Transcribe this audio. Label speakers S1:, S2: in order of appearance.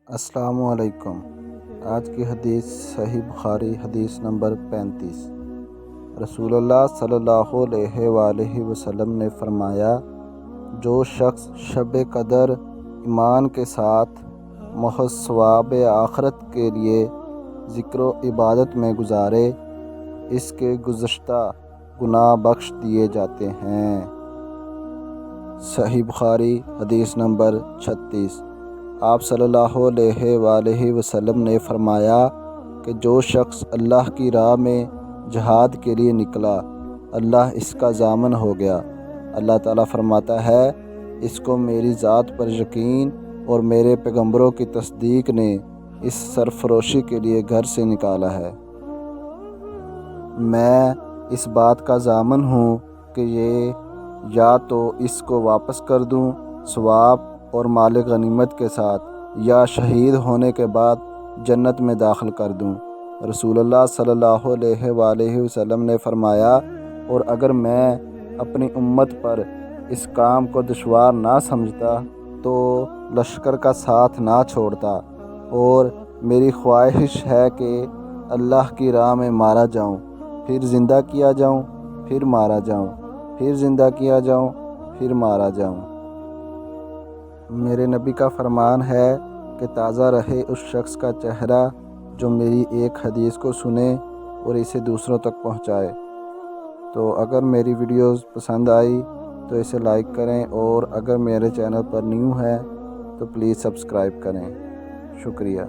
S1: السلام علیکم۔ آج کی حدیث صحیح بخاری حدیث نمبر 35۔ رسول اللہ صلی اللہ علیہ وآلہ وسلم نے فرمایا، جو شخص شب قدر ایمان کے ساتھ محض ثواب آخرت کے لیے ذکر و عبادت میں گزارے، اس کے گزشتہ گناہ بخش دیے جاتے ہیں۔ صحیح بخاری حدیث نمبر 36۔ آپ صلی اللہ علیہ وآلہ وسلم نے فرمایا کہ جو شخص اللہ کی راہ میں جہاد کے لیے نکلا، اللہ اس کا ضامن ہو گیا۔ اللہ تعالیٰ فرماتا ہے، اس کو میری ذات پر یقین اور میرے پیغمبروں کی تصدیق نے اس سرفروشی کے لیے گھر سے نکالا ہے۔ میں اس بات کا ضامن ہوں کہ یہ یا تو اس کو واپس کر دوں ثواب اور مال غنیمت کے ساتھ، یا شہید ہونے کے بعد جنت میں داخل کر دوں۔ رسول اللہ صلی اللہ علیہ وآلہ وسلم نے فرمایا، اور اگر میں اپنی امت پر اس کام کو دشوار نہ سمجھتا تو لشکر کا ساتھ نہ چھوڑتا، اور میری خواہش ہے کہ اللہ کی راہ میں مارا جاؤں، پھر زندہ کیا جاؤں، پھر مارا جاؤں، پھر زندہ کیا جاؤں، پھر مارا جاؤں۔ میرے نبی کا فرمان ہے کہ تازہ رہے اس شخص کا چہرہ جو میری ایک حدیث کو سنے اور اسے دوسروں تک پہنچائے۔ تو اگر میری ویڈیوز پسند آئی تو اسے لائک کریں، اور اگر میرے چینل پر نیو ہیں تو پلیز سبسکرائب کریں۔ شکریہ۔